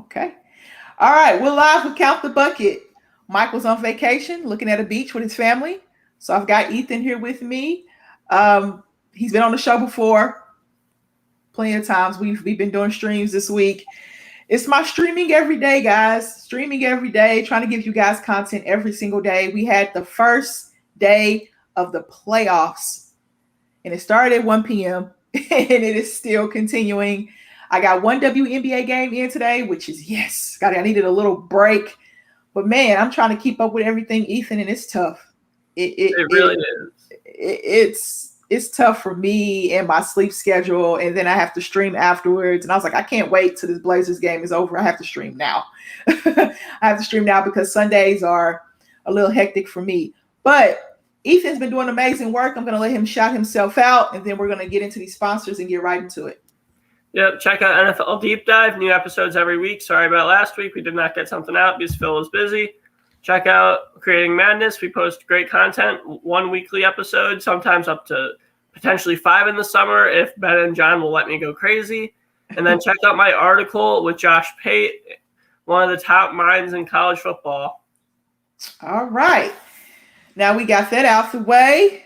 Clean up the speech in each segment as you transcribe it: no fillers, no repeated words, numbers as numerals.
Okay. All right. We're live with Count the Bucket. Michael's on vacation, looking at a beach with his family. So I've got Ethan here with me. He's been on the show before, plenty of times. We've been doing streams this week. It's my streaming every day, guys. Streaming every day, trying to give you guys content every single day. We had the first day of the playoffs, and it started at 1 p.m., and it is still continuing. I got one WNBA game in today, which is yes. I needed a little break. But man, I'm trying to keep up with everything, Ethan, and it's tough. It really is. It's tough for me and my sleep schedule, and then I have to stream afterwards. And I was like, I can't wait till this Blazers game is over. I have to stream now. I have to stream now because Sundays are a little hectic for me. But Ethan's been doing amazing work. I'm going to let him shout himself out, and then we're going to get into these sponsors and get right into it. Yep, check out NFL Deep Dive. New episodes every week. Sorry about last week. We did not get something out because Phil was busy. Check out Creating Madness. We post great content, one weekly episode, sometimes up to potentially 5 in the summer if Ben and John will let me go crazy. And then check out my article with Josh Pate, one of the top minds in college football. All right. Now we got that out the way.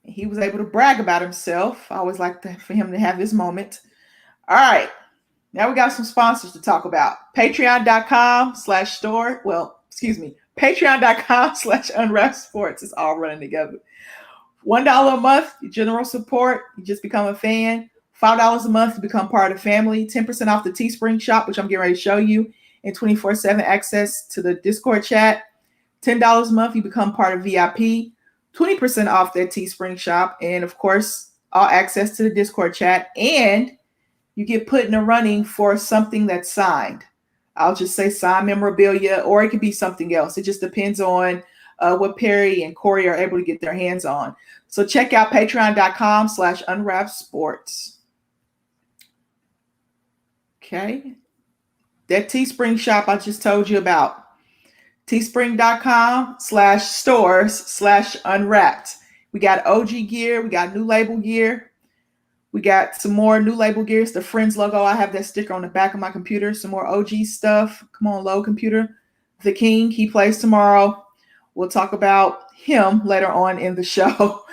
He was able to brag about himself. I always like for him to have this moment. All right. Now we got some sponsors to talk about. Patreon.com/store. Patreon.com/Unwrapped Sports. It's all running together. $1 a month, general support. You just become a fan. $5 a month to become part of the family. 10% off the Teespring shop, which I'm getting ready to show you. And 24/7 access to the Discord chat. $10 a month, you become part of VIP. 20% off that Teespring shop. And of course, all access to the Discord chat. And you get put in a running for something that's signed. I'll just say signed memorabilia, or it could be something else. It just depends on what Perry and Corey are able to get their hands on. So check out patreon.com/Unwrapped Sports. Okay. That Teespring shop I just told you about. Teespring.com/stores/Unwrapped. We got OG gear. We got new label gear. We got some more new label gears. The Friends logo. I have that sticker on the back of my computer. Some more OG stuff. Come on, low computer. The King, he plays tomorrow. We'll talk about him later on in the show.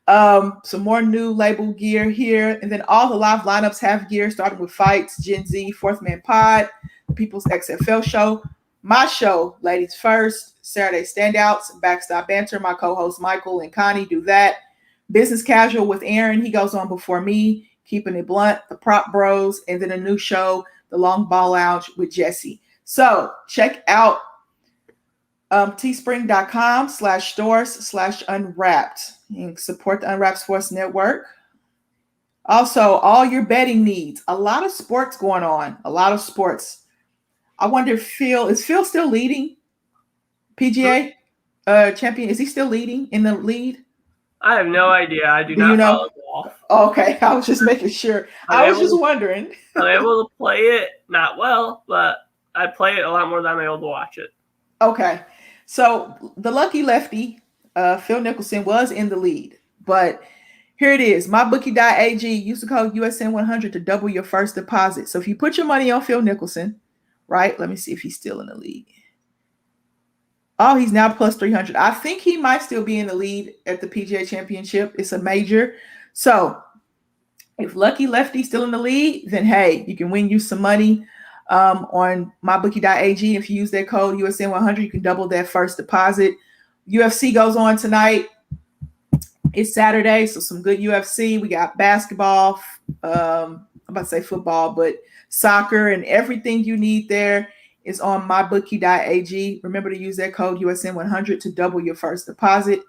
Some more new label gear here. And then all the live lineups have gear, starting with Fights, Gen Z, Fourth Man Pod, People's XFL Show. My show, Ladies First, Saturday Standouts, Backstop Banter. My co-hosts Michael and Connie do that. Business Casual with Aaron. He goes on before me. Keeping It Blunt, The Prop Bros, and then a new show, The Long Ball Lounge with Jesse. So check out teespring.com/stores/Unwrapped and support the Unwrapped Sports Network. Also, all your betting needs. A lot of sports going on. A lot of sports. I wonder if is Phil still leading PGA champion? Is he still leading in the lead? I have no idea. I do not follow golf. Okay, I was just making sure. I was just wondering. I'm able to play it, not well, but I play it a lot more than I'm able to watch it. Okay, so the lucky lefty, Phil Nicholson, was in the lead. But here it is. MyBookie.ag, use the code USN100 to double your first deposit. So if you put your money on Phil Nicholson, right? Let me see if he's still in the lead. Oh, he's now plus 300. I think he might still be in the lead at the PGA Championship. It's a major. So if Lucky Lefty's still in the lead, then hey, you can win you some money on mybookie.ag. If you use that code USN100, you can double that first deposit. UFC goes on tonight. It's Saturday, so some good UFC. We got basketball. I'm about to say football, but soccer and everything you need there is on mybookie.ag. Remember to use that code USN100 to double your first deposit.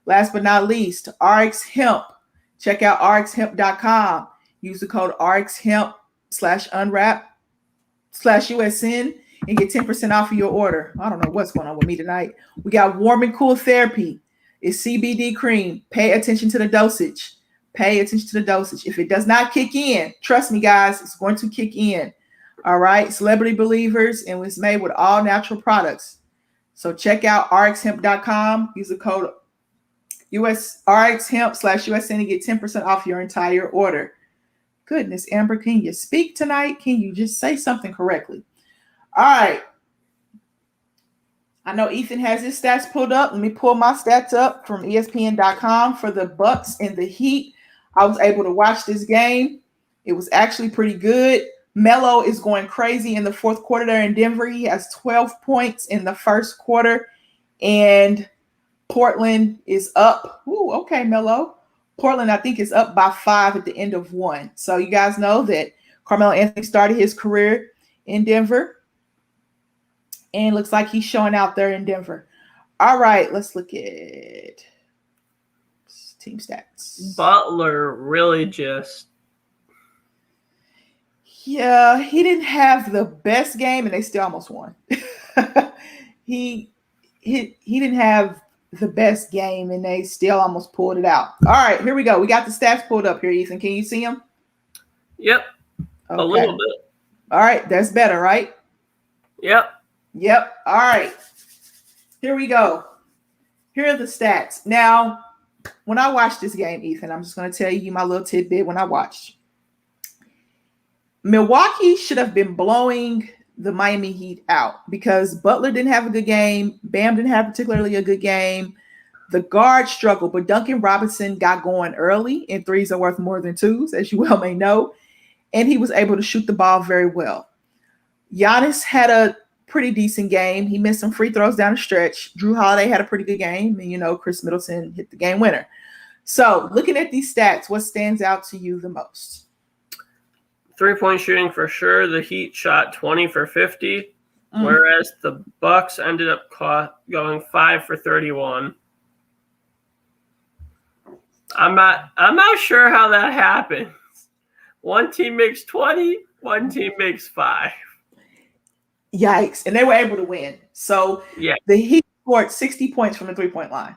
Last but not least, RX Hemp. Check out rxhemp.com. Use the code RXHemp/Unwrap/USN and get 10% off of your order. I don't know what's going on with me tonight. We got Warm and Cool Therapy. It's CBD cream. Pay attention to the dosage. Pay attention to the dosage. If it does not kick in, trust me, guys, it's going to kick in. All right. Celebrity Believers, and it's made with all natural products. So check out rxhemp.com. Use the code RXHemp/USN and get 10% off your entire order. Goodness, Amber, can you speak tonight? Can you just say something correctly? All right. I know Ethan has his stats pulled up. Let me pull my stats up from ESPN.com for the Bucks and the Heat. I was able to watch this game. It was actually pretty good. Melo is going crazy in the fourth quarter there in Denver. He has 12 points in the first quarter. And Portland is up. Ooh, okay, Melo. Portland, I think, is up by 5 at the end of 1. So you guys know that Carmelo Anthony started his career in Denver. And looks like he's showing out there in Denver. All right, let's look at team stats. Butler really just... Yeah, he didn't have the best game, and they still almost won. he didn't have the best game, and they still almost pulled it out. All right, here we go. We got the stats pulled up here, Ethan. Can you see them? Yep, okay. A little bit. All right, that's better, right? Yep. All right. Here we go. Here are the stats. Now, when I watched this game, Ethan, I'm just going to tell you my little tidbit when I watched. Milwaukee should have been blowing the Miami Heat out because Butler didn't have a good game. Bam didn't have particularly a good game. The guard struggled, but Duncan Robinson got going early, and threes are worth more than twos, as you well may know. And he was able to shoot the ball very well. Giannis had a pretty decent game. He missed some free throws down the stretch. Drew Holiday had a pretty good game. And, Chris Middleton hit the game winner. So looking at these stats, what stands out to you the most? 3-point shooting for sure. The Heat shot 20 for 50, whereas the Bucks ended up going 5 for 31. I'm not sure how that happens. One team makes 20, one team makes 5. Yikes. And they were able to win. So yeah, the Heat scored 60 points from the 3-point line.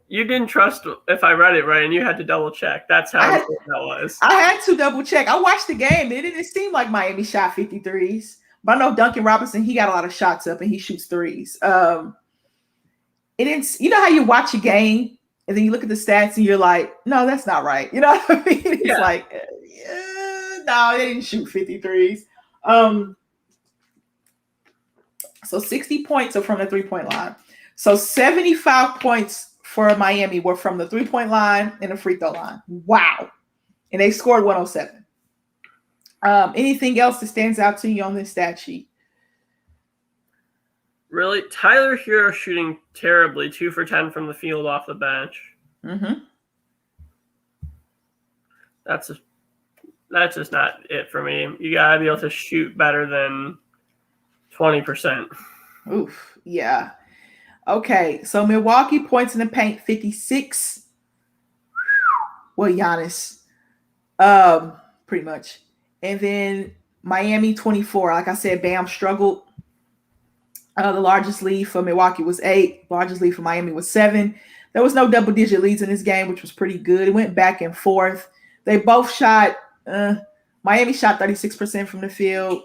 You didn't trust if I read it right, and you had to double check. That's how important that was. I had to double check. I watched the game. It didn't seem like Miami shot 53s. But I know Duncan Robinson, he got a lot of shots up, and he shoots threes. It didn't. You know how you watch a game, and then you look at the stats, and you're like, no, that's not right. You know what I mean? It's like, no, they didn't shoot 53s. So 60 points are from the 3-point line. So 75 points for Miami were from the 3-point line and the free throw line. Wow. And they scored 107. Anything else that stands out to you on this stat sheet? Really? Tyler Hero shooting terribly, 2 for 10 from the field off the bench. Mm-hmm. That's just not it for me. You got to be able to shoot better than 20%. Oof. Yeah. Okay, so Milwaukee points in the paint 56. Well, Giannis, pretty much. And then Miami 24. Like I said, Bam struggled. The largest lead for Milwaukee was 8. Largest lead for Miami was 7. There was no double-digit leads in this game, which was pretty good. It went back and forth. They both shot. Miami shot 36% from the field.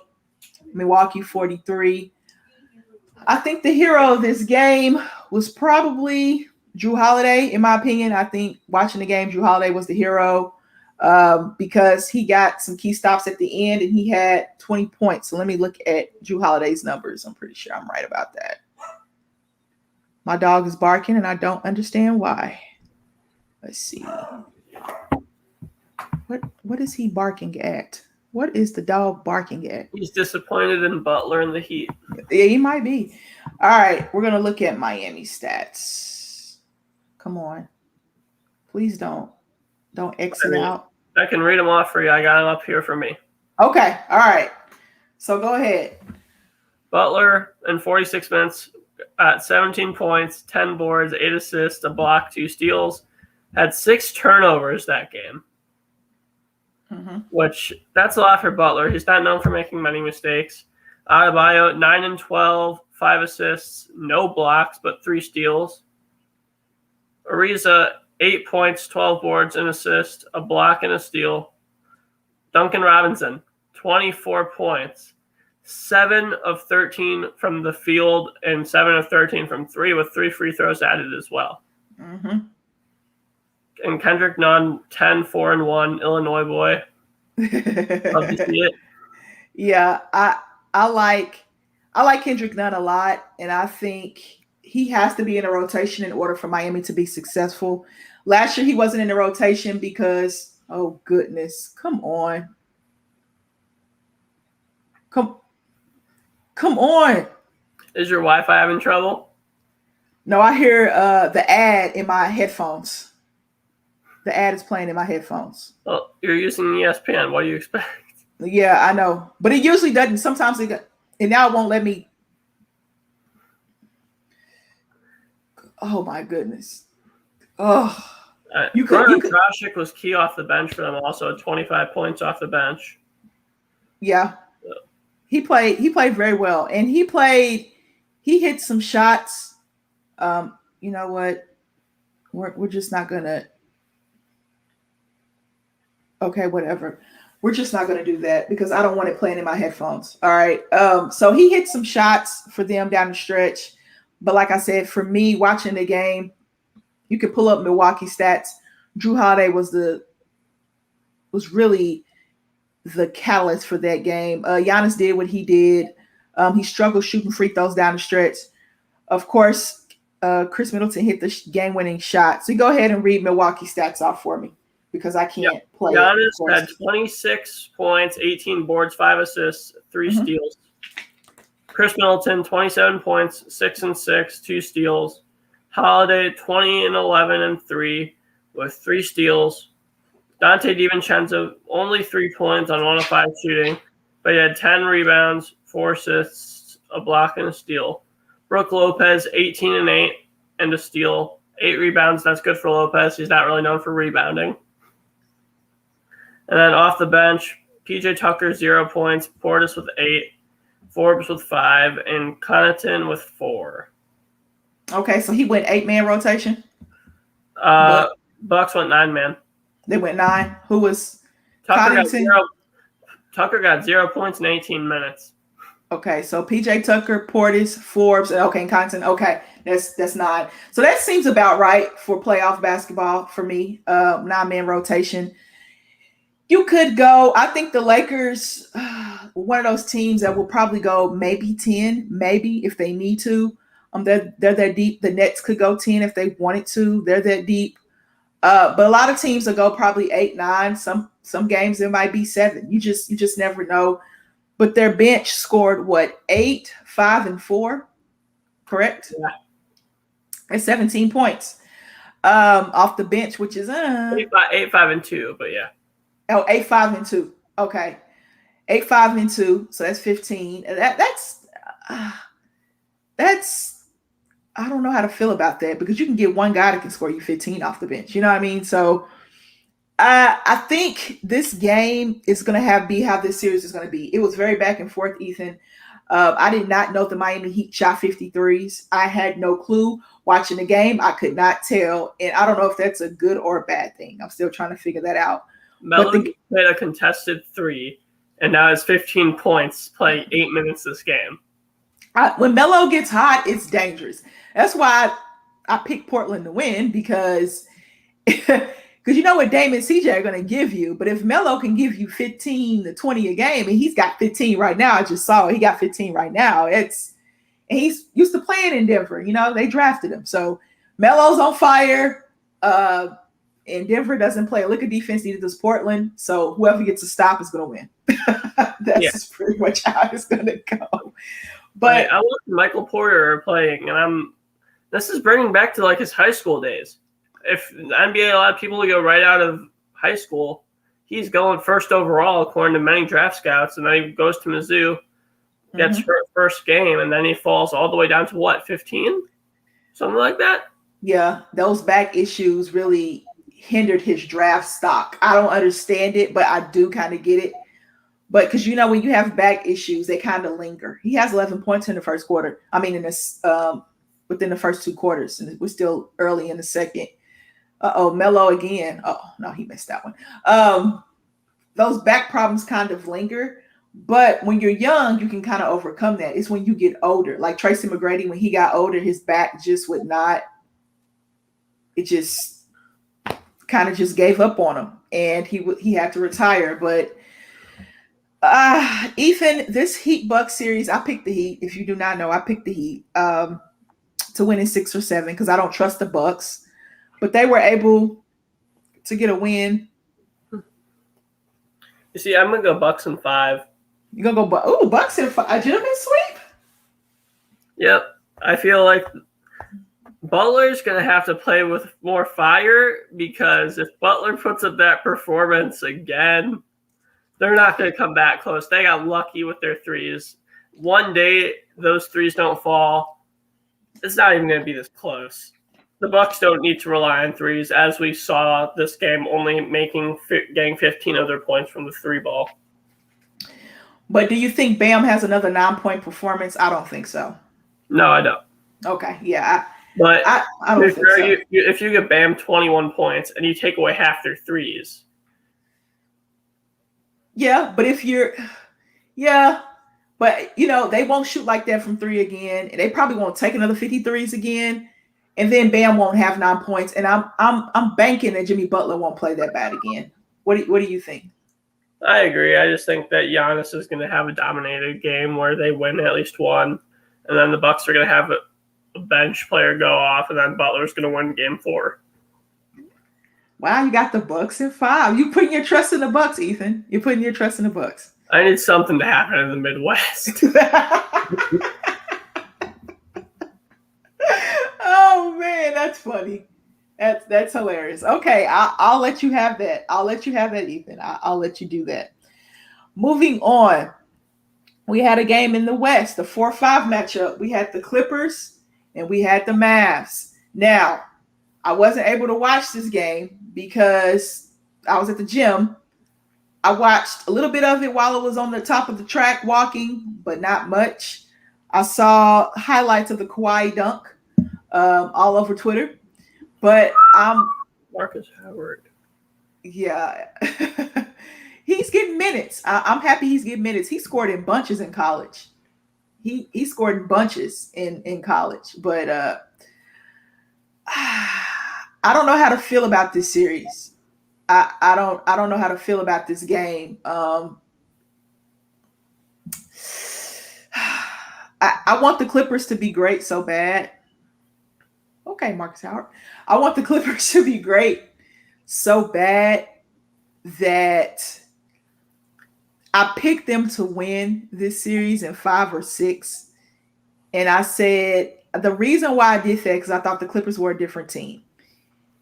Milwaukee 43%. I think the hero of this game was probably Drew Holiday, in my opinion. I think watching the game, Drew Holiday was the hero because he got some key stops at the end and he had 20 points. So let me look at Drew Holiday's numbers. I'm pretty sure I'm right about that. My dog is barking and I don't understand why. Let's see. What is he barking at? What is the dog barking at? He's disappointed in Butler and the Heat. Yeah, he might be. All right, we're going to look at Miami stats. Come on. Please don't exit out. I can read them off for you. I got them up here for me. Okay, all right. So go ahead. Butler in 46 minutes at 17 points, 10 boards, 8 assists, a block, 2 steals. Had 6 turnovers that game. Mm-hmm. Which that's a lot for Butler. He's not known for making many mistakes. Adebayo 9 and 12, 5 assists, no blocks, but 3 steals. Ariza 8 points, 12 boards, an assist, a block, and a steal. Duncan Robinson 24 points, 7 of 13 from the field, and 7 of 13 from 3, with 3 free throws added as well. Mm-hmm. And Kendrick Nunn 10, 4 and 1, Illinois boy. Love to see it. Yeah, I like I like Kendrick Nunn a lot, and I think he has to be in a rotation in order for Miami to be successful. Last year he wasn't in the rotation because, oh goodness, come on. Come on. Is your Wi-Fi having trouble? No, I hear the ad in my headphones. The ad is playing in my headphones. Well, you're using ESPN. What do you expect? Yeah, I know. But it usually doesn't. Sometimes and now it won't let me. Oh my goodness. Oh. Goran Dragic was key off the bench for them also, 25 points off the bench. Yeah. He played very well. And he hit some shots. You know what? We're just not gonna. Okay, whatever. We're just not gonna do that because I don't want it playing in my headphones. All right. So he hit some shots for them down the stretch. But like I said, for me watching the game, you can pull up Milwaukee stats. Drew Holiday was really the catalyst for that game. Giannis did what he did. He struggled shooting free throws down the stretch. Of course, Chris Middleton hit the game-winning shot. So go ahead and read Milwaukee stats off for me because I can't play. Giannis had 26 points, 18 boards, 5 assists, 3 steals. Chris Middleton, 27 points, 6 and 6, 2 steals. Holiday, 20 and 11 and 3 with 3 steals. Dante DiVincenzo, only 3 points on 1 of 5 shooting, but he had 10 rebounds, 4 assists, a block, and a steal. Brook Lopez, 18 and 8 and a steal. 8 rebounds, that's good for Lopez. He's not really known for rebounding. And then off the bench, PJ Tucker, 0 points, Portis with 8, Forbes with 5, and Connaughton with 4. Okay, so he went 8-man rotation? Bucks went 9-man. They went 9. Who was Tucker got 0 points in 18 minutes. Okay, so PJ Tucker, Portis, Forbes, and Connaughton. Okay, that's 9. So that seems about right for playoff basketball for me. 9-man rotation. You could go. I think the Lakers, one of those teams that will probably go maybe 10, maybe if they need to. They're that deep. The Nets could go 10 if they wanted to. They're that deep. But a lot of teams will go probably 8, 9. Some games it might be 7. You just never know. But their bench scored what, 8, 5, and 4, correct? Yeah. That's 17 points off the bench, which is 8, 5, and 2. But yeah. Oh, 8, 5, and 2. Okay, 8, 5, and 2. So that's 15. That's I don't know how to feel about that because you can get one guy that can score you 15 off the bench. You know what I mean? So I think this game is going to be how this series is going to be. It was very back and forth, Ethan. I did not know the Miami Heat shot 53s. I had no clue. Watching the game, I could not tell. And I don't know if that's a good or a bad thing. I'm still trying to figure that out. Melo played a contested 3, and now has 15 points playing 8 minutes this game. When Melo gets hot, it's dangerous. That's why I picked Portland to win because you know what Dame and CJ are going to give you. But if Melo can give you 15 to 20 a game, and he's got 15 right now, I just saw it. He got 15 right now. And he's used to playing in Denver. You know, they drafted him. So Melo's on fire. And Denver doesn't play a lick of defense, neither does Portland. So whoever gets a stop is going to win. That's pretty much how it's going to go. But I look at Michael Porter playing, and this is bringing back to like his high school days. If the NBA allowed people to go right out of high school, he's going first overall according to many draft scouts, and then he goes to Mizzou, gets first game, and then he falls all the way down to what, 15? Something like that? Yeah, those back issues really hindered his draft stock. I don't understand it, but I do kind of get it. But because, you know, when you have back issues, they kind of linger. He has 11 points in the first quarter. I mean, in this within the first 2 quarters, and we're still early in the second. Melo again. Oh, no, he missed that one. Those back problems kind of linger. But when you're young, you can kind of overcome that. It's when you get older. Like Tracy McGrady, when he got older, his back just would not. It just kind of just gave up on him, and he had to retire. But Ethan, this Heat Bucks series, I picked the Heat. If you do not know, I picked the Heat to win in 6 or 7 because I don't trust the Bucks. But they were able to get a win. You see, I'm gonna go Bucks in 5. You're gonna go Bucks in 5. A gentleman sweep? Yep. I feel like Butler's gonna have to play with more fire because if Butler puts up that performance again, they're not gonna come back close. They got lucky with their threes. One day those threes don't fall, it's not even gonna be this close. The Bucks don't need to rely on threes, as we saw this game, only getting 15 of their points from the 3 ball. But do you think Bam has another 9-point performance? I don't think so. No, I don't. Okay, yeah. But I don't think so. If you get Bam 21 points and you take away half their threes. Yeah, but but they won't shoot like that from 3 again. And they probably won't take another 53s again. And then Bam won't have 9 points. And I'm banking that Jimmy Butler won't play that bad again. What do you think? I agree. I just think that Giannis is going to have a dominated game where they win at least one. And then the Bucks are going to have a bench player go off, and then Butler's going to win game 4. Wow, you got the Bucks in 5. You putting your trust in the Bucks, Ethan. You're putting your trust in the Bucks. I need something to happen in the Midwest. Oh man, that's funny. That's hilarious. Okay, I'll let you have that. I'll let you have that, Ethan. I'll let you do that. Moving on, we had a game in the West, the 4-5 matchup. We had the Clippers and we had the Mavs. Now, I wasn't able to watch this game because I was at the gym. I watched a little bit of it while I was on the top of the track walking, but not much. I saw highlights of the Kawhi dunk all over Twitter. But Marcus Howard. Yeah. He's getting minutes. I'm happy he's getting minutes. He scored in bunches in college. He scored in bunches in college. But I don't know how to feel about this series. I don't know how to feel about this game. I want the Clippers to be great so bad. Okay, Marcus Howard. I want the Clippers to be great so bad that I picked them to win this series in 5 or 6. And I said the reason why I did that because I thought the Clippers were a different team.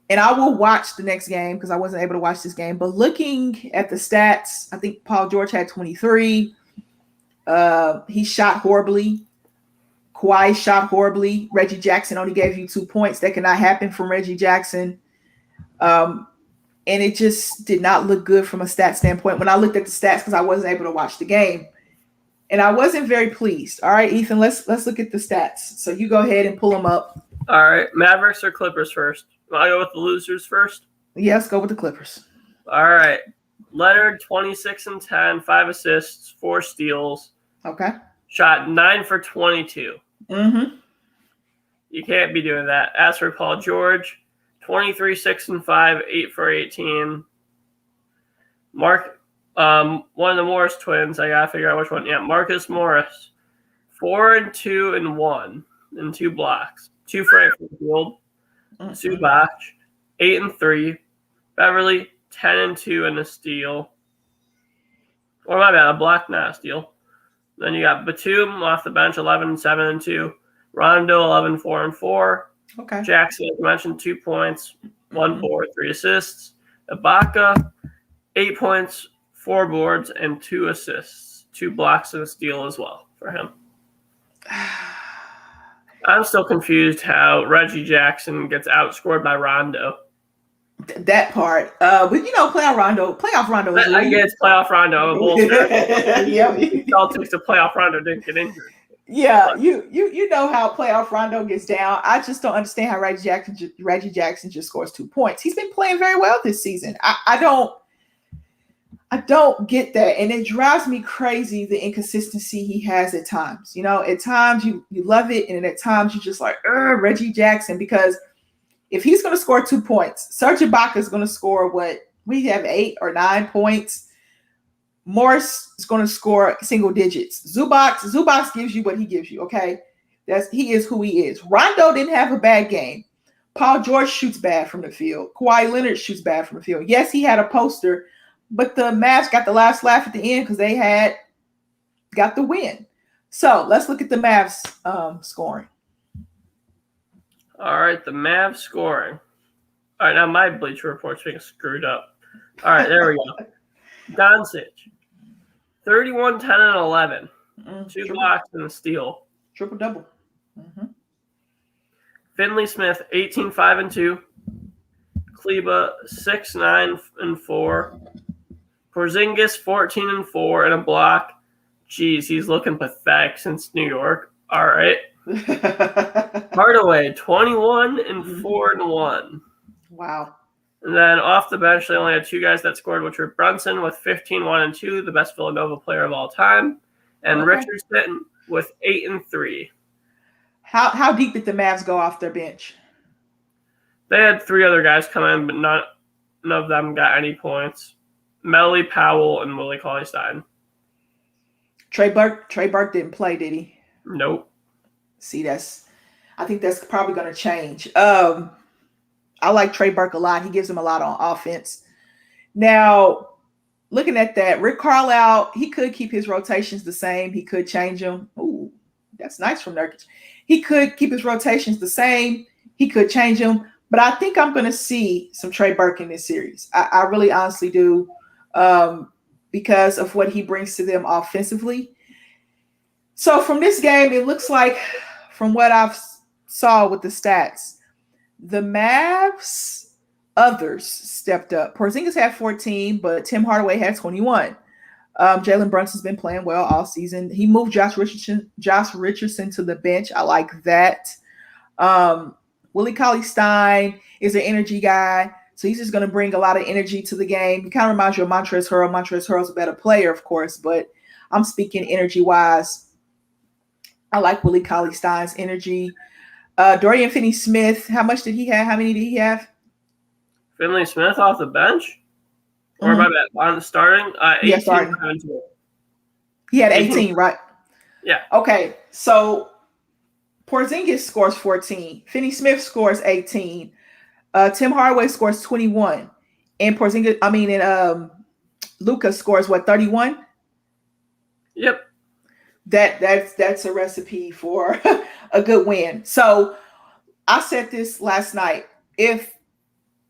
And I will watch the next game because I wasn't able to watch this game. But looking at the stats, I think Paul George had 23. He shot horribly. Kawhi shot horribly. Reggie Jackson only gave you 2 points. That cannot happen from Reggie Jackson. And it just did not look good from a stat standpoint when I looked at the stats because I wasn't able to watch the game. And I wasn't very pleased. All right, Ethan, let's look at the stats. So you go ahead and pull them up. All right, Mavericks or Clippers first? I'll go with the losers first. Yes, go with the Clippers. All right. Leonard, 26 and 10, 5 assists, 4 steals. Okay. Shot 9 for 22. Mm-hmm. You can't be doing that. As for Paul George, 23, 6 and 5, 8 for 18. One of the Morris twins. I gotta figure out which one. Yeah, Marcus Morris, 4 and 2 and 1 and 2 blocks. 2 for 8 from the field. Zubac, 8 and 3. Beverly, 10 and 2 and a steal. Or my bad, a block, not a steal. Then you got Batum off the bench, 11 and 7 and 2. Rondo, 11, 4 and 4. Okay. Jackson, as mentioned, 2 points, 1 board, 3 assists. Ibaka, 8 points, 4 boards, and 2 assists. 2 blocks and a steal as well for him. I'm still confused how Reggie Jackson gets outscored by Rondo. That part. But playoff Rondo. I guess playoff Rondo. Yeah. Celtics to playoff Rondo didn't get injured. Yeah, you know how playoff Rondo gets down. I just don't understand how Reggie Jackson just scores 2 points. He's been playing very well this season. I don't get that, and it drives me crazy the inconsistency he has at times. At times you love it, and at times you're just like, Reggie Jackson, because if he's going to score 2 points, Serge Ibaka is going to score we have 8 or 9 points. Morris is going to score single digits. Zubac gives you what he gives you. Okay, he is who he is. Rondo didn't have a bad game. Paul George shoots bad from the field. Kawhi Leonard shoots bad from the field. Yes, he had a poster, but the Mavs got the last laugh at the end because they got the win. So let's look at the Mavs scoring. All right, the Mavs scoring. All right, now my Bleacher Report's being screwed up. All right, there we go. Doncic, 31, 10, and 11. 2 blocks and a steal. Triple-double. Mm-hmm. Finley Smith, 18, 5, and 2. Kleba, 6, 9, and 4. Porzingis, 14, and 4, and a block. Jeez, he's looking pathetic since New York. All right. Hardaway, 21, and 4, and 1. Wow. And then off the bench, they only had 2 guys that scored, which were Brunson with 15, 1, and 2, the best Villanova player of all time, and Richardson with 8 and 3. How deep did the Mavs go off their bench? They had 3 other guys come in, but none of them got any points. Melly, Powell, and Willie Cauley-Stein. Trey Burke didn't play, did he? Nope. See, I think that's probably going to change. I like Trey Burke a lot. He gives him a lot on offense. Now, looking at that, Rick Carlisle, he could keep his rotations the same. He could change them. Ooh, that's nice from Nurkic. He could keep his rotations the same. He could change them. But I think I'm going to see some Trey Burke in this series. I really honestly do, because of what he brings to them offensively. So from this game, it looks like, from what I've saw with the stats, the Mavs others stepped up. Porzingis had 14, but Tim Hardaway had 21. Jalen Brunson's been playing well all season. He moved Josh Richardson to the bench. I like that. Willie Cauley-Stein is an energy guy, so he's just going to bring a lot of energy to the game. He kind of reminds you of Montrezl Harrell. Montrezl Harrell's a better player, of course, but I'm speaking energy-wise. I like Willie Cauley-Stein's energy. Dorian Finney-Smith, how much did he have? How many did he have? Finley Smith off the bench? Or my bad, on the starting? 18, starting. 17. He had 18, right? Yeah. Okay, so Porzingis scores 14. Finney-Smith scores 18. Tim Hardaway scores 21. And Luka scores what, 31? Yep. That's a recipe for a good win. So I said this last night. If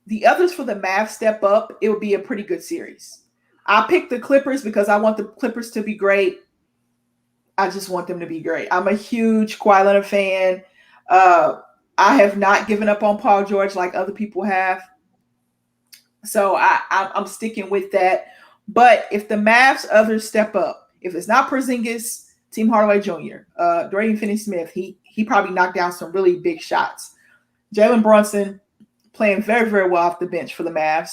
the others for the Mavs step up, it would be a pretty good series. I picked the Clippers because I want the Clippers to be great. I just want them to be great. I'm a huge Kawhi Leonard fan. I have not given up on Paul George like other people have. So I'm sticking with that. But if the Mavs others step up, if it's not Porzingis, Tim Hardaway Jr., Dorian Finney-Smith, he probably knocked down some really big shots. Jalen Brunson playing very, very well off the bench for the Mavs.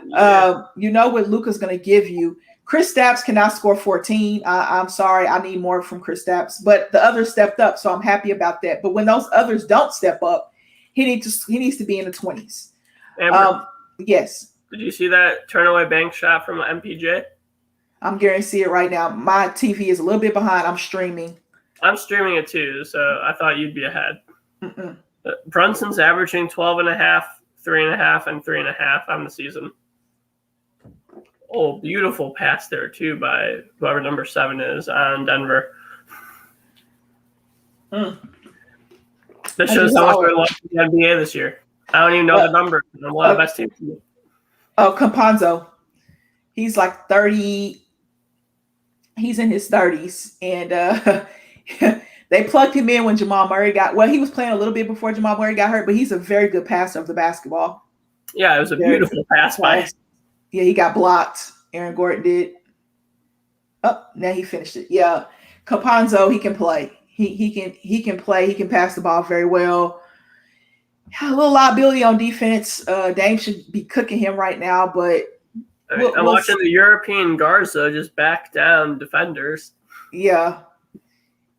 Yeah. You know what Luka's going to give you. Kristaps cannot score 14. I'm sorry. I need more from Kristaps. But the others stepped up, so I'm happy about that. But when those others don't step up, he needs to be in the 20s. Amber, yes. Did you see that turn-away bank shot from MPJ? I'm getting to see it right now. My TV is a little bit behind. I'm streaming. I'm streaming it too, so I thought you'd be ahead. Brunson's averaging 12.5, 3.5, and 3.5 on the season. Oh, beautiful pass there too by whoever number 7 is on Denver. This shows how much we're watching the NBA this year. I don't even know the number. I'm one of the best teams. Oh, Campazzo. He's like 30. He's in his 30s. And they plugged him in when Jamal Murray he was playing a little bit before Jamal Murray got hurt, but he's a very good passer of the basketball. Yeah, it was a beautiful pass by him. Yeah, he got blocked. Aaron Gordon did. Oh, now he finished it. Yeah. Campazzo, he can play. He can play. He can pass the ball very well. A little liability on defense. Dame should be cooking him right now, but I'm watching the European Garza just back down defenders. Yeah.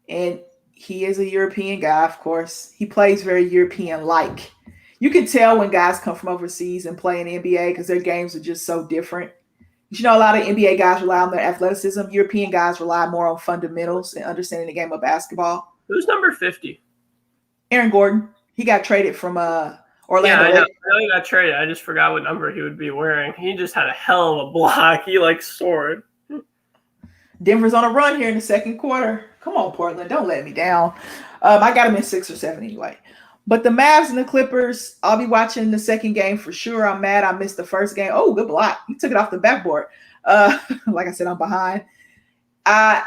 And he is a European guy, of course. He plays very European-like. You can tell when guys come from overseas and play in the NBA because their games are just so different. You know, a lot of NBA guys rely on their athleticism. European guys rely more on fundamentals and understanding the game of basketball. Who's number 50? Aaron Gordon. He got traded from Yeah, Orlando. I know he got traded. I just forgot what number he would be wearing. He just had a hell of a block. He like soared. Denver's on a run here in the second quarter. Come on, Portland. Don't let me down. I got him in 6 or 7 anyway. But the Mavs and the Clippers, I'll be watching the second game for sure. I'm mad I missed the first game. Oh, good block. He took it off the backboard. Like I said, I'm behind. I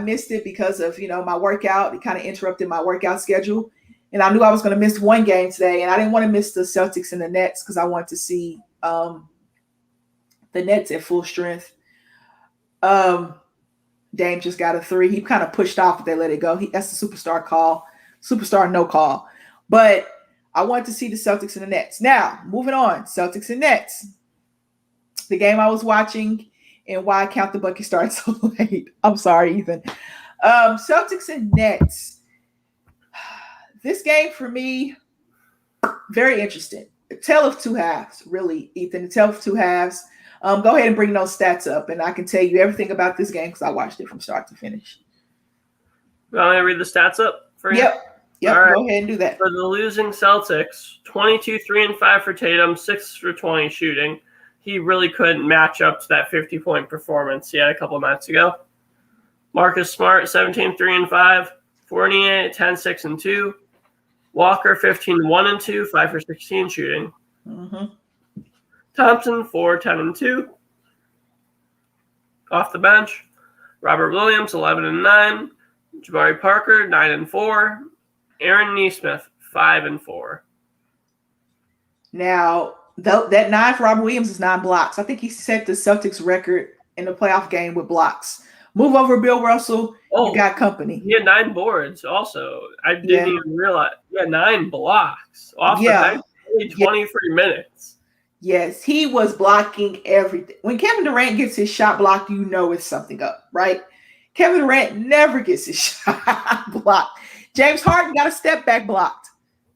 missed it because of, my workout. It kind of interrupted my workout schedule. And I knew I was going to miss one game today. And I didn't want to miss the Celtics and the Nets because I wanted to see the Nets at full strength. Dame just got a 3. He kind of pushed off, but they let it go. That's the superstar call. Superstar no call. But I wanted to see the Celtics and the Nets. Now, moving on. Celtics and Nets. The game I was watching and why I count the bucket started so late. I'm sorry, Ethan. Celtics and Nets. This game for me, very interesting. A tale of two halves, really, Ethan. A tale of two halves. Go ahead and bring those stats up, and I can tell you everything about this game because I watched it from start to finish. Want me to read the stats up for you? Yep. All right. Go ahead and do that. For the losing Celtics, 22, 3 and 5 for Tatum, 6 for 20 shooting. He really couldn't match up to that 50-point performance he had a couple of nights ago. Marcus Smart, 17, 3 and 5, 48, 10, 6 and 2. Walker, 15, 1 and 2, 5 for 16 shooting. Mm-hmm. Thompson, 4, 10 and 2. Off the bench, Robert Williams, 11 and 9. Jabari Parker, 9 and 4. Aaron Nesmith, 5 and 4. Now, that 9 for Robert Williams is 9 blocks. I think he set the Celtics record in the playoff game with blocks. Move over, Bill Russell. You got company. He had 9 boards also. I didn't even realize. Yeah, 9 blocks. Off the bench, only 23 minutes. Yes, he was blocking everything. When Kevin Durant gets his shot blocked, you know it's something up, right? Kevin Durant never gets his shot blocked. James Harden got a step back blocked.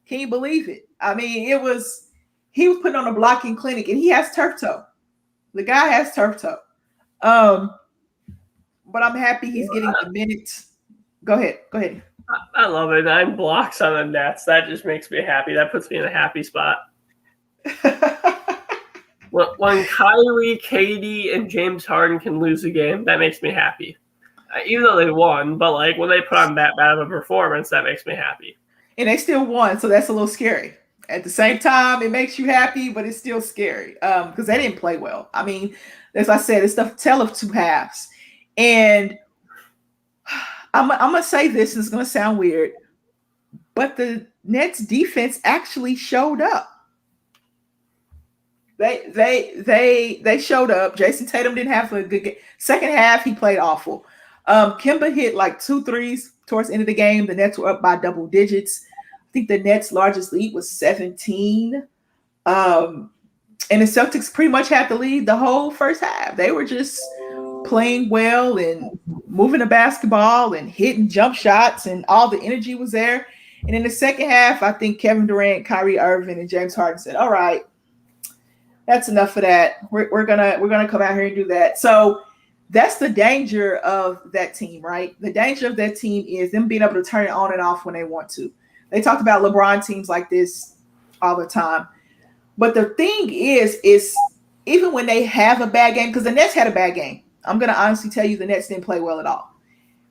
Can you believe it? I mean, he was putting on a blocking clinic, and he has turf toe. The guy has turf toe. But I'm happy he's getting the minutes. Go ahead. I love it. 9 blocks on the Nets. That just makes me happy. That puts me in a happy spot. When Kyrie, KD, and James Harden can lose a game, that makes me happy. Even though they won, but like when they put on that bad of a performance, that makes me happy. And they still won, so that's a little scary. At the same time, it makes you happy, but it's still scary because they didn't play well. I mean, as I said, it's the tale of two halves. And I'm going to say this, and it's going to sound weird, but the Nets defense actually showed up. They showed up. Jason Tatum didn't have a good game. Second half, he played awful. Kemba hit like 2 threes towards the end of the game. The Nets were up by double digits. I think the Nets' largest lead was 17. And the Celtics pretty much had the lead the whole first half. They were just playing well and moving the basketball and hitting jump shots, and all the energy was there. And in the second half, I think Kevin Durant, Kyrie Irving, and James Harden said, "All right, that's enough of that. We're gonna come out here and do that." So that's the danger of that team, right? The danger of that team is them being able to turn it on and off when they want to. They talked about LeBron teams like this all the time. But the thing is even when they have a bad game, because the Nets had a bad game. I'm going to honestly tell you the Nets didn't play well at all.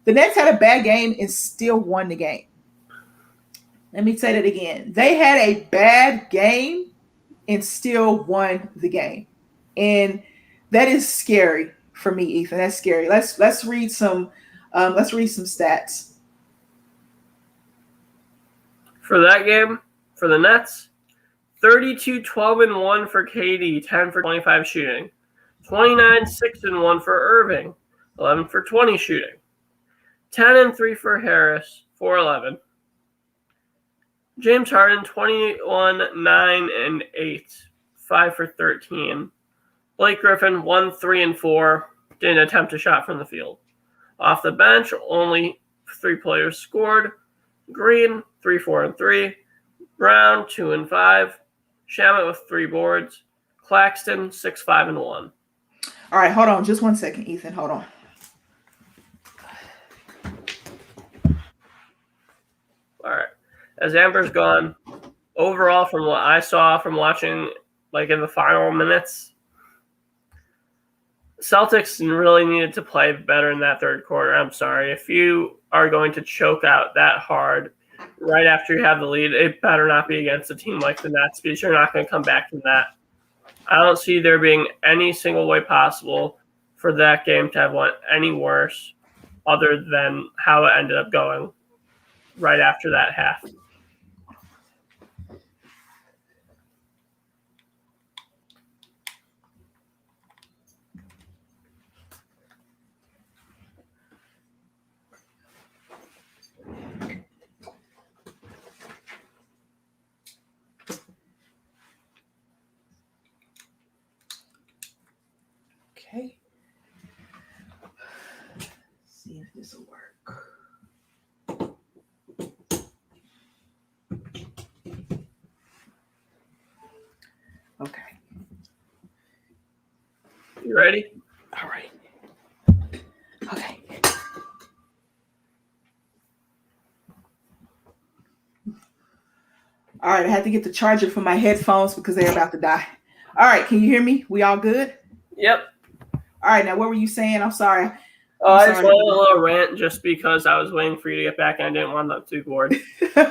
The Nets had a bad game and still won the game. Let me say that again. They had a bad game and still won the game. And that is scary for me, Ethan. That's scary. Let's read some stats. For that game, for the Nets, 32, 12 and 1 for KD, 10 for 25 shooting. 29, 6 and 1 for Irving, 11 for 20 shooting. 10 and 3 for Harris, 4-11. James Harden, 21, 9 and 8, 5 for 13. Blake Griffin, 1, 3 and 4, didn't attempt a shot from the field. Off the bench, only 3 players scored. Green, 3, 4 and 3. Brown, 2 and 5. Shamet with 3 boards. Claxton, 6, 5 and 1. All right, hold on. Just 1 second, Ethan. Hold on. All right. As Amber's gone, overall, from what I saw from watching, like in the final minutes, Celtics really needed to play better in that third quarter. I'm sorry. If you are going to choke out that hard right after you have the lead, it better not be against a team like the Nets, because you're not going to come back from that. I don't see there being any single way possible for that game to have went any worse other than how it ended up going right after that half. Okay. Let's see if this will work. Okay. You ready? All right. Okay. All right, I had to get the charger for my headphones because they're about to die. All right, can you hear me? We all good? Yep. All right, now what were you saying? I'm sorry. I just wanted a little rant just because I was waiting for you to get back and I didn't want them to board. All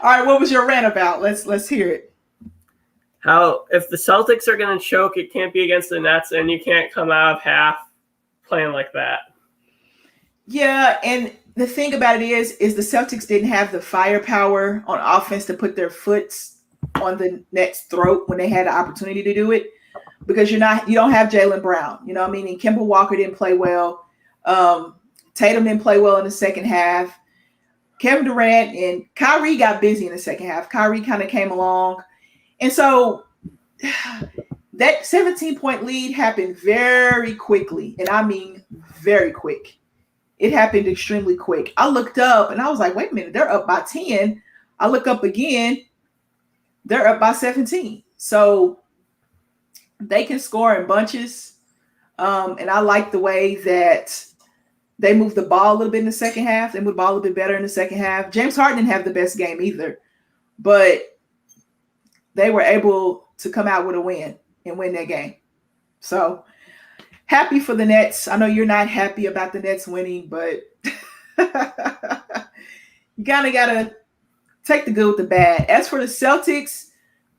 right, what was your rant about? Let's hear it. How if the Celtics are going to choke, it can't be against the Nets, and you can't come out of half playing like that. Yeah, and the thing about it is the Celtics didn't have the firepower on offense to put their foots on the Nets' throat when they had the opportunity to do it, because you don't have Jaylen Brown, you know what I mean? And Kemba Walker didn't play well. Tatum didn't play well in the second half. Kevin Durant and Kyrie got busy in the second half. Kyrie kind of came along. And so that 17-point lead happened very quickly. And I mean very quick. It happened extremely quick. I looked up and I was like, wait a minute, they're up by 10. I look up again, they're up by 17. So they can score in bunches. And I like the way that they moved the ball a little bit in the second half. They moved the ball a little bit better in the second half. James Harden didn't have the best game either, but they were able to come out with a win and win that game. So happy for the Nets. I know you're not happy about the Nets winning, but you kind of got to take the good with the bad. As for the Celtics,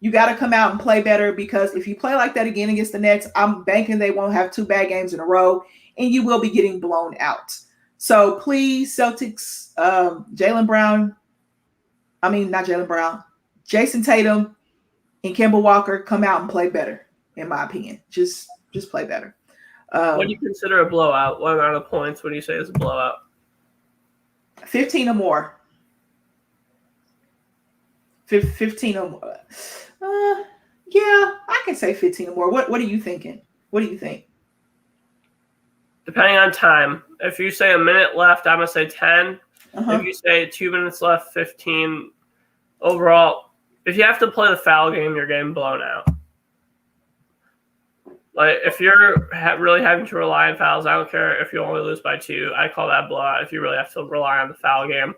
you got to come out and play better, because if you play like that again against the Nets, I'm banking they won't have 2 bad games in a row, and you will be getting blown out. So please, Celtics, Jason Tatum and Kemba Walker, come out and play better, in my opinion. Just play better. What do you consider a blowout? What amount of points would you say is a blowout? 15 or more. 15 or more. Yeah, I can say 15 or more. What are you thinking? What do you think? Depending on time. If you say a minute left, I'm going to say 10. Uh-huh. If you say 2 minutes left, 15. Overall, if you have to play the foul game, you're getting blown out. Like, if you're really having to rely on fouls, I don't care if you only lose by 2. I call that blowout if you really have to rely on the foul game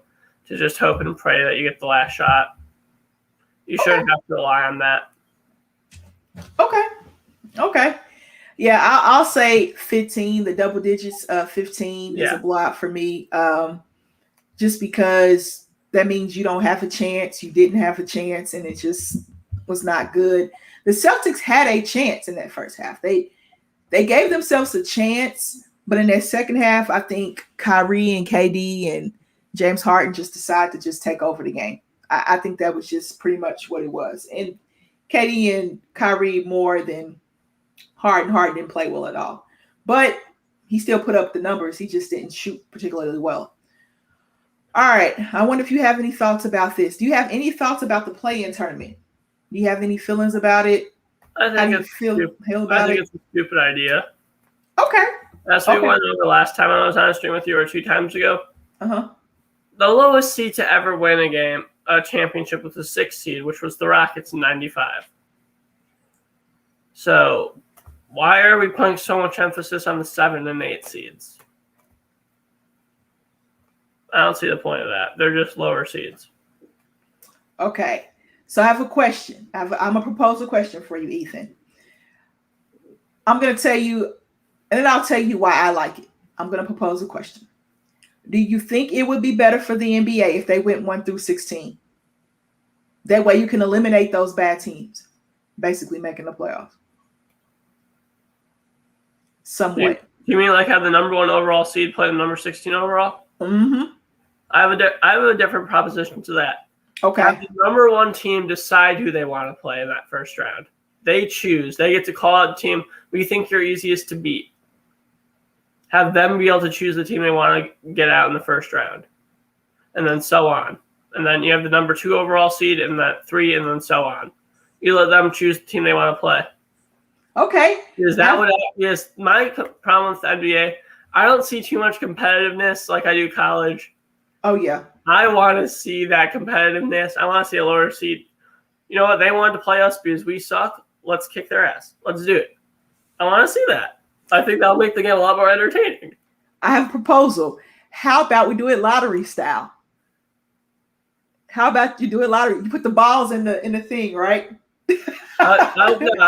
to just hope and pray that you get the last shot. You shouldn't have to rely on that. Okay. Yeah, I'll say 15. The double digits, 15 is a blowout for me. Just because that means you don't have a chance. You didn't have a chance, and it just was not good. The Celtics had a chance in that first half. They gave themselves a chance, but in that second half, I think Kyrie and KD and James Harden just decided to just take over the game. I think that was just pretty much what it was. And KD and Kyrie more than Harden. Harden didn't play well at all. But he still put up the numbers. He just didn't shoot particularly well. All right. I wonder if you have any thoughts about this. Do you have any thoughts about the play-in tournament? Do you have any feelings about it? I think it's a stupid idea. Okay. That's what we went over last time I was on a stream with you, or 2 times ago. Uh-huh. The lowest seed to ever win a championship with the 6th seed, which was the Rockets in 95. So Why are we putting so much emphasis on the 7 and 8 seeds? I don't see the point of that. They're just lower seeds. Okay. So I have a question. I'm going to propose a question for you, Ethan. I'm going to tell you, and then I'll tell you why I like it. I'm going to propose a question. Do you think it would be better for the NBA if they went 1 through 16? That way you can eliminate those bad teams, basically making the playoffs. Somewhat. You mean like have the number 1 overall seed play the number 16 overall? Mm-hmm. I have a different proposition to that. Okay. Have the number 1 team decide who they want to play in that first round. They choose. They get to call out the team we think you're easiest to beat. Have them be able to choose the team they want to get out in the first round. And then so on. And then you have the number 2 overall seed and that 3 and then so on. You let them choose the team they want to play. Okay. Is that what is my problem with the NBA? I don't see too much competitiveness like I do college. Oh, yeah. I want to see that competitiveness. I want to see a lower seed. You know what? They wanted to play us because we suck. Let's kick their ass. Let's do it. I want to see that. I think that'll make the game a lot more entertaining. I have a proposal. How about we do it lottery style? How about you do it lottery? You put the balls in the thing, right? I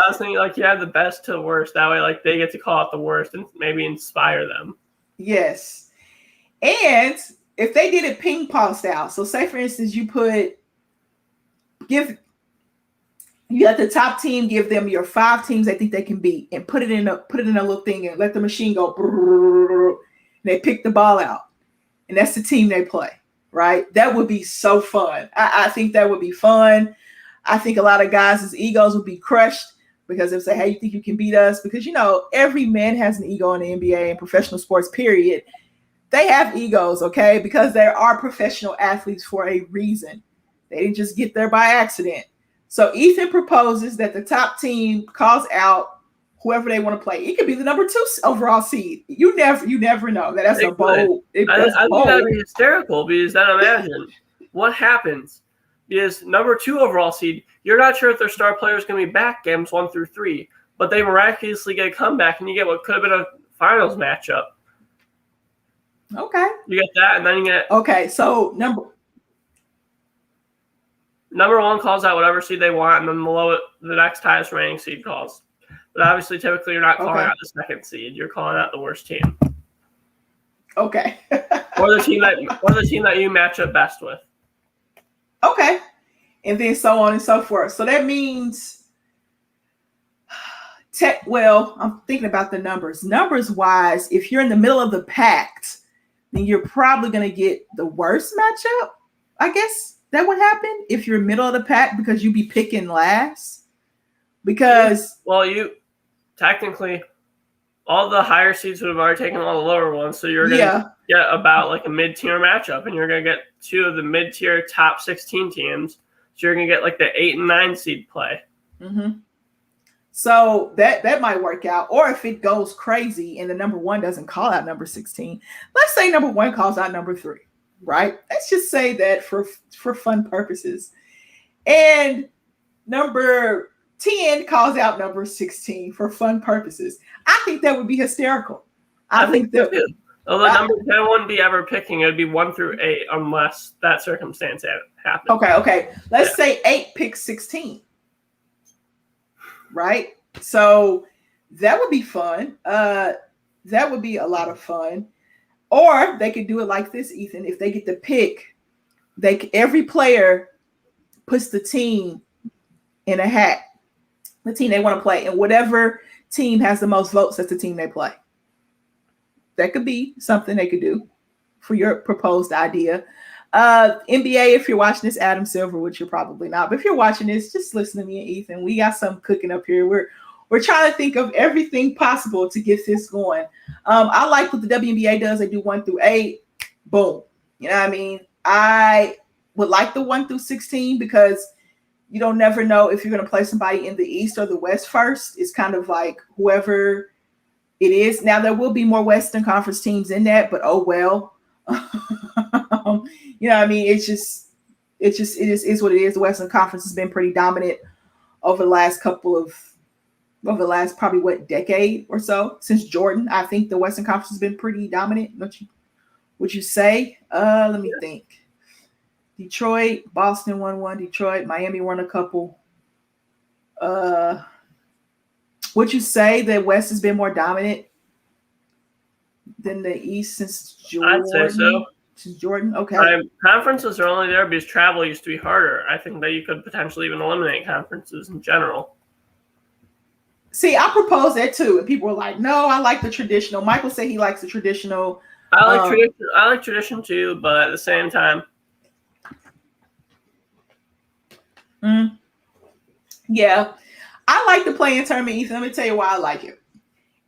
was thinking like you have the best to worst. That way, like they get to call out the worst and maybe inspire them. Yes. And if they did it ping pong style, so say for instance you let the top team give them your 5 teams they think they can beat and put it in a little thing and let the machine go. And they pick the ball out, and that's the team they play. Right? That would be so fun. I think that would be fun. I think a lot of guys' egos would be crushed because they'll say, hey, you think you can beat us? Because, every man has an ego in the NBA and professional sports, period. They have egos, okay? Because there are professional athletes for a reason. They didn't just get there by accident. So Ethan proposes that the top team calls out whoever they want to play. It could be the number 2 overall seed. You never know. That's a bold. I think that would be hysterical because then imagine what happens. Is number 2 overall seed, you're not sure if their star player is going to be back games 1 through 3, but they miraculously get a comeback and you get what could have been a finals matchup. Okay. You get that, and then you get so number 1 calls out whatever seed they want, and then the next highest ranking seed calls. But obviously, typically, you're not calling out the 2nd seed; you're calling out the worst team. Okay. or the team that you match up best with. Okay. And then so on and so forth. So that means I'm thinking about the numbers. Numbers wise, if you're in the middle of the pack, then you're probably going to get the worst matchup. I guess that would happen if you're middle of the pack because you'd be picking last. Because you technically all the higher seeds would have already taken all the lower ones, so you're going to get about like a mid-tier matchup, and you're going to get 2 of the mid-tier top 16 teams. So you're going to get like the 8 and 9 seed play. Mm-hmm. So that might work out. Or if it goes crazy and the number 1 doesn't call out number 16, let's say number 1 calls out number 3, right? Let's just say that for fun purposes. And number 10 calls out number 16 for fun purposes. I think that would be hysterical. I think that too. Although number 10 wouldn't be ever picking, it would be 1 through 8 unless that circumstance happens. Okay. Let's say 8 picks 16. Right? So that would be fun. That would be a lot of fun. Or they could do it like this, Ethan. If they get the pick, every player puts the team in a hat, the team they want to play, and whatever team has the most votes, that's the team they play. That could be something they could do for your proposed idea. NBA, if you're watching this, Adam Silver, which you're probably not, but if you're watching this, just listen to me and Ethan. We got something cooking up here. We're trying to think of everything possible to get this going. I like what the WNBA does. They do 1 through 8. Boom. You know what I mean? I would like the 1 through 16 because you don't never know if you're going to play somebody in the East or the West first. It's kind of like whoever it is. Now, there will be more Western Conference teams in that, but oh well. You know what I mean? It is what it is. The Western Conference has been pretty dominant over the last couple of over the last probably decade or so since Jordan. I think the Western Conference has been pretty dominant. Don't you? Would you say? Let me think. Detroit, Boston won one. Detroit, Miami won a couple. Would you say the West has been more dominant than the East since Jordan? I'd say so. Since Jordan, okay. Conferences are only there because travel used to be harder. I think that you could potentially even eliminate conferences in general. See, I proposed that too, and people were like, "No, I like the traditional." Michael said he likes the traditional. I like tradition. I like tradition too, but at the same time, yeah, I like the play-in tournament. Ethan, let me tell you why I like it.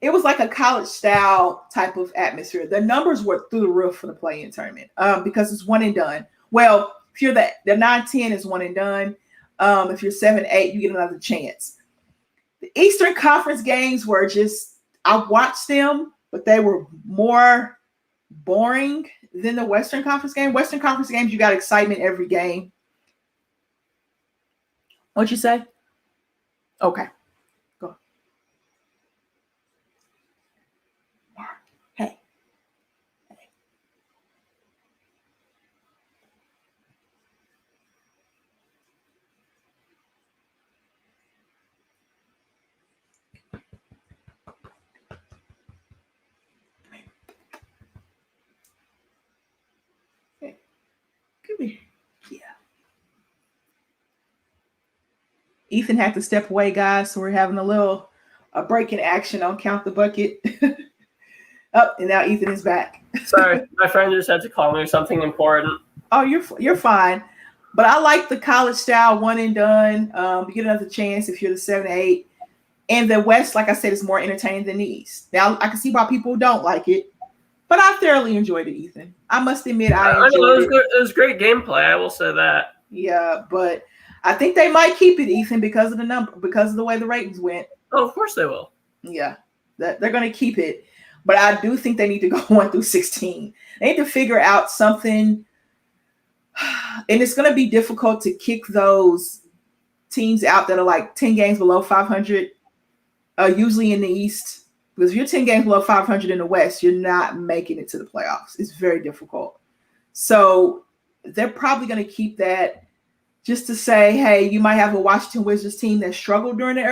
It was like a college style type of atmosphere. The numbers were through the roof for the play-in tournament because it's one and done. Well, if you're the 9-10 is one and done. If you're 7-8, you get another chance. The Eastern Conference games were I watched them, but they were more boring than the Western Conference game. Western Conference games, you got excitement every game. What'd you say? Okay. Go. Hey. Come here. Yeah. Ethan had to step away, guys, so we're having a break in action on Count the Bucket. And now Ethan is back. Sorry, my friend just had to call me something important. Oh, you're fine. But I like the college style one and done. You get another chance if you're the 7-8. And the West, like I said, is more entertaining than the East. Now, I can see why people don't like it, but I thoroughly enjoyed it, Ethan. I must admit, I enjoyed it. It was great gameplay. I will say that. Yeah, but I think they might keep it, Ethan, because of the number, because of the way the ratings went. Oh, of course they will. Yeah, they're going to keep it. But I do think they need to go 1 through 16. They need to figure out something. And it's going to be difficult to kick those teams out that are like 10 games below 500, usually in the East. Because if you're 10 games below 500 in the West, you're not making it to the playoffs. It's very difficult. So they're probably going to keep that just to say, hey, you might have a Washington Wizards team that struggled during the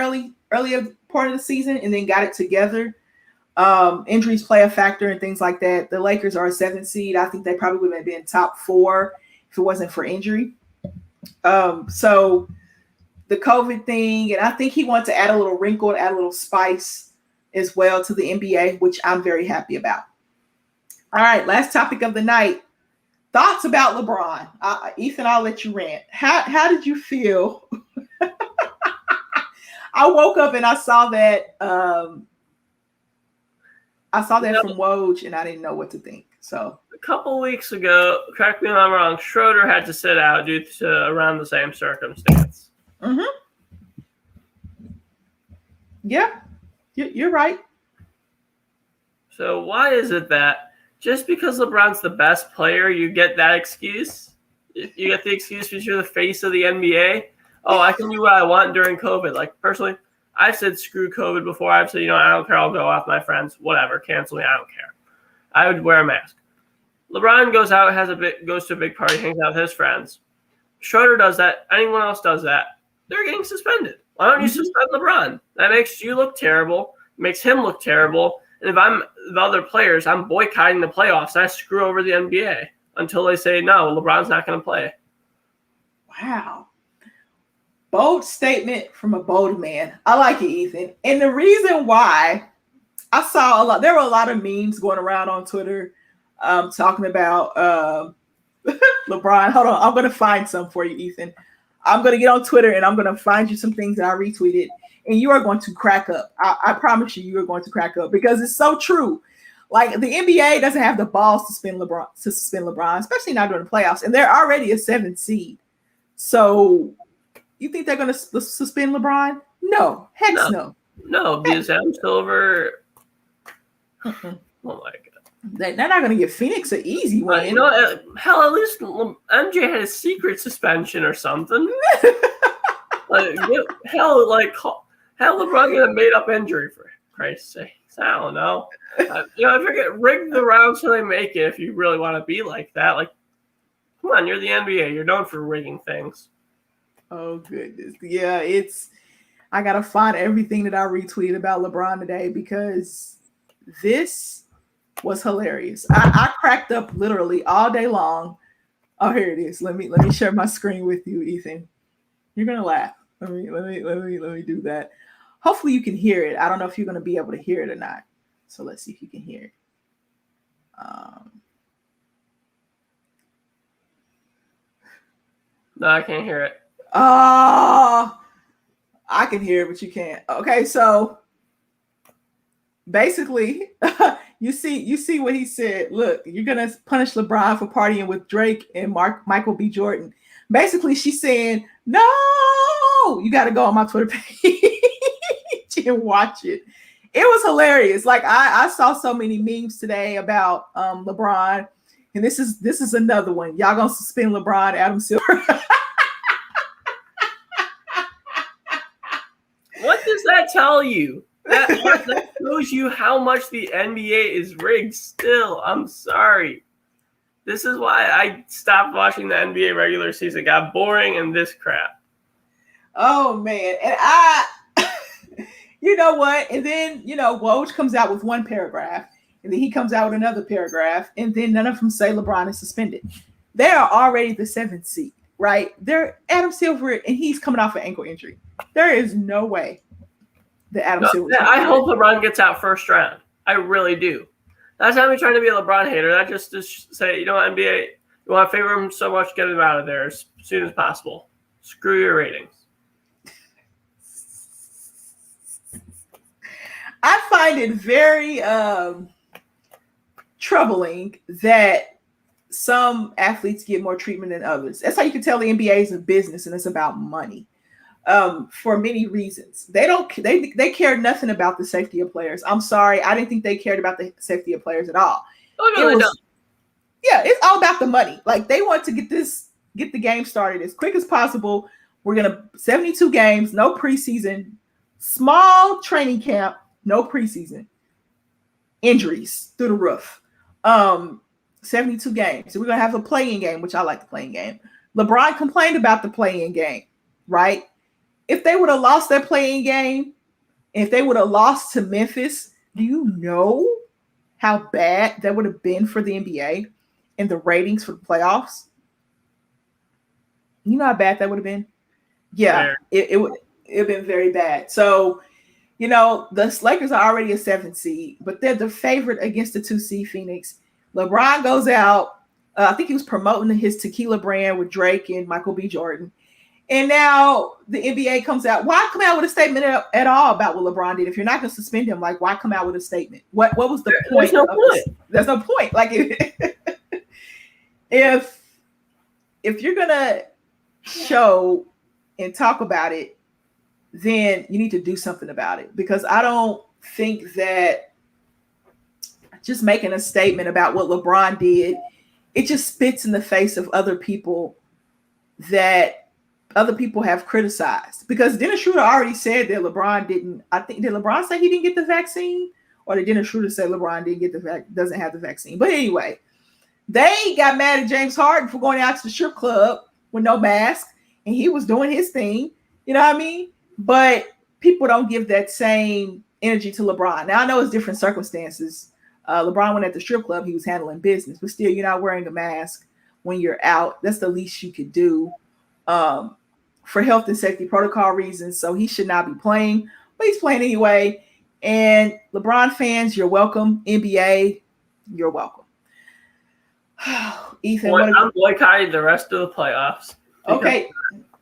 earlier part of the season and then got it together. Injuries play a factor and things like that. The Lakers are a 7 seed. I think they probably would have been top 4 if it wasn't for injury. So the COVID thing, and I think he wants to add a little wrinkle, add a little spice as well to the NBA, which I'm very happy about. All right, last topic of the night. Thoughts about LeBron. Ethan, I'll let you rant. How did you feel? I woke up and I saw that from Woj, and I didn't know what to think. So a couple weeks ago, correct me if I'm wrong, Schroeder had to sit out due to around the same circumstance. Mm-hmm. Yeah, you're right. So why is it that just because LeBron's the best player, you get that excuse? You get the excuse because you're the face of the NBA? Oh, I can do what I want during COVID. Like, personally, I've said screw COVID before. I've said, I don't care. I'll go out with my friends. Whatever. Cancel me. I don't care. I would wear a mask. LeBron goes out, goes to a big party, hangs out with his friends. Schroeder does that. Anyone else does that. They're getting suspended. Why don't you suspend LeBron? That makes you look terrible. Makes him look terrible. And if I'm the other players, I'm boycotting the playoffs. I screw over the NBA until they say, no, LeBron's not going to play. Wow. Bold statement from a bold man. I like it, Ethan. And the reason why I saw there were a lot of memes going around on Twitter talking about LeBron. Hold on. I'm going to find some for you, Ethan. I'm going to get on Twitter and I'm going to find you some things that I retweeted. And you are going to crack up. I promise you are going to crack up because it's so true. Like, the NBA doesn't have the balls to suspend LeBron, especially not during the playoffs. And they're already a 7 seed. So you think they're going to suspend LeBron? No. Heck no. No, because Adam Silver. Mm-hmm. Oh, my God. They're not going to give Phoenix an easy win. Hell, at least MJ had a secret suspension or something. How LeBron get a made-up injury, for Christ's sake? I don't know. I forget, rig the round so they make it if you really want to be like that. Like, come on, you're the NBA. You're known for rigging things. Oh, goodness. Yeah, I got to find everything that I retweeted about LeBron today because this was hilarious. I cracked up literally all day long. Oh, here it is. Let me share my screen with you, Ethan. You're gonna laugh. Let me do that. Hopefully you can hear it. I don't know if you're gonna be able to hear it or not. So let's see if you can hear it. No, I can't hear it. Oh, I can hear it, but you can't. Okay, so basically, you see what he said. Look, you're gonna punish LeBron for partying with Drake and Michael B. Jordan. Basically, she's saying, no, you got to go on my Twitter page and watch it. It was hilarious. Like I saw so many memes today about LeBron, and this is another one. Y'all gonna suspend LeBron, Adam Silver. What does that tell you? That shows you how much the NBA is rigged still. I'm sorry. This is why I stopped watching the NBA regular season. It got boring and this crap. Oh, man. And you know what? And then, Woj comes out with one paragraph, and then he comes out with another paragraph, and then none of them say LeBron is suspended. They are already the 7th seed, right? They're Adam Silver, and he's coming off an ankle injury. There is no way that Adam Silver. I hope LeBron gets out first round. I really do. That's not me trying to be a LeBron hater. That just to say, NBA, you want to favor him so much, get him out of there as soon as possible. Screw your ratings. I find it very troubling that some athletes get more treatment than others. That's how you can tell the NBA is a business and it's about money. For many reasons. They care nothing about the safety of players. I'm sorry. I didn't think they cared about the safety of players at all. Oh, no, they don't. Yeah, it's all about the money. Like they want to get the game started as quick as possible. We're going to 72 games, no preseason, small training camp, no preseason. Injuries through the roof. 72 games. So we're going to have a play-in game, which I like the play-in game. LeBron complained about the play-in game, right? If they would have lost that play-in game, if they would have lost to Memphis, do you know how bad that would have been for the NBA and the ratings for the playoffs? You know how bad that would have been? Yeah, it would have been very bad. So, the Lakers are already a 7th seed, but they're the favorite against the 2 seed Phoenix. LeBron goes out. I think he was promoting his tequila brand with Drake and Michael B. Jordan. And now the NBA comes out. Why come out with a statement at all about what LeBron did? If you're not going to suspend him, like, why come out with a statement? What was the point? There's no point. There's no point. Like, if you're going to show and talk about it, then you need to do something about it. Because I don't think that just making a statement about what LeBron did, it just spits in the face of other people that other people have criticized. Because Dennis Schroeder already said that LeBron didn't. I think, did LeBron say he didn't get the vaccine, or did Dennis Schroeder say LeBron didn't get doesn't have the vaccine? But anyway, they got mad at James Harden for going out to the strip club with no mask, and he was doing his thing. You know what I mean? But people don't give that same energy to LeBron. Now I know it's different circumstances. LeBron went at the strip club; he was handling business, but still, you're not wearing a mask when you're out. That's the least you could do. For health and safety protocol reasons, so he should not be playing, but he's playing anyway. And LeBron fans, you're welcome. NBA, you're welcome. Ethan, I'm boycotting the rest of the playoffs. Okay.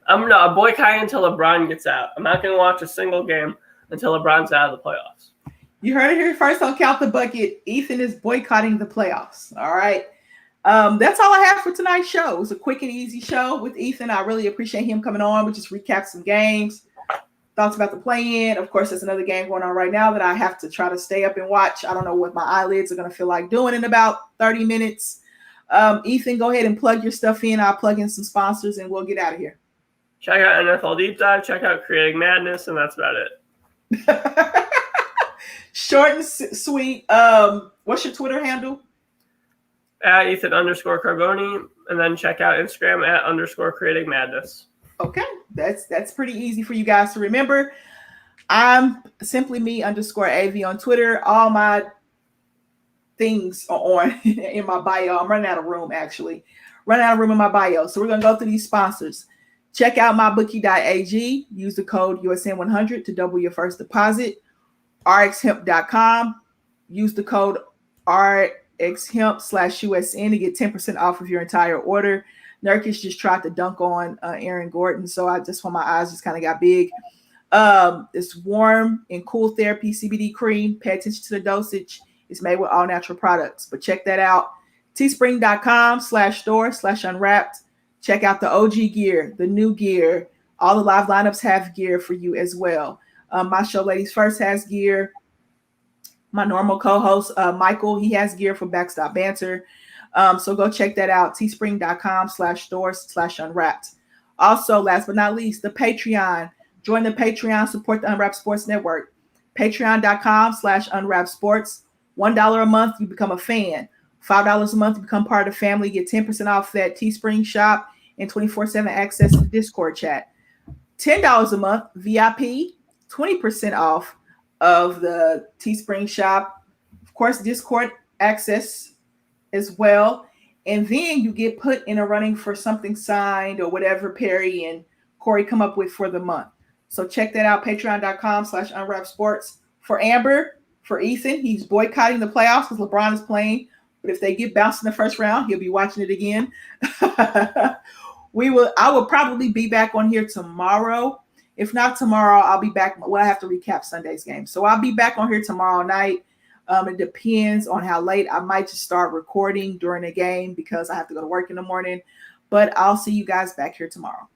I'm boycotting until LeBron gets out. I'm not going to watch a single game until LeBron's out of the playoffs. You heard it here first on Count the Bucket. Ethan is boycotting the playoffs. All right. That's all I have for tonight's show. It was a quick and easy show with Ethan. I really appreciate him coming on. We just recapped some games, thoughts about the play-in. Of course, there's another game going on right now that I have to try to stay up and watch. I don't know what my eyelids are going to feel like doing in about 30 minutes. Ethan, go ahead and plug your stuff in. I'll plug in some sponsors and we'll get out of here. Check out NFL Deep Dive. Check out Creating Madness, and that's about it. Short and sweet. What's your Twitter handle? At Ethan_Carboni, and then check out Instagram at _Creating Madness. Okay, that's pretty easy for you guys to remember. I'm simply me _AV on Twitter. All my things are on in my bio. I'm running out of room, actually. Running out of room in my bio. So we're going to go through these sponsors. Check out mybookie.ag. Use the code USN100 to double your first deposit. rxhemp.com. Use the code rxhemp/USN to get 10% off of your entire order. Nurkic just tried to dunk on Aaron Gordon, so when my eyes just kind of got big. It's warm and cool therapy CBD cream. Pay attention to the dosage. It's made with all natural products, but check that out. teespring.com/store/unwrapped. Check out the OG gear, the new gear. All the live lineups have gear for you as well. My show, Ladies First, has gear. My normal co-host, Michael, he has gear for Backstop Banter. So go check that out. teespring.com/store/unwrapped. Also, last but not least, the Patreon. Join the Patreon, support the Unwrapped Sports Network. Patreon.com/unwrappedsports. $1 a month, you become a fan. $5 a month, you become part of the family. Get 10% off that Teespring shop and 24/7 access to the Discord chat. $10 a month, VIP, 20% off of the Teespring shop. Of course, Discord access as well. And then you get put in a running for something signed or whatever Perry and Corey come up with for the month. So check that out, patreon.com/unwrappedsports. For Amber, for Ethan, he's boycotting the playoffs because LeBron is playing. But if they get bounced in the first round, he'll be watching it again. I will probably be back on here tomorrow. If not tomorrow, I'll be back. Well, I have to recap Sunday's game. So I'll be back on here tomorrow night. It depends on how late. I might just start recording during the game because I have to go to work in the morning. But I'll see you guys back here tomorrow.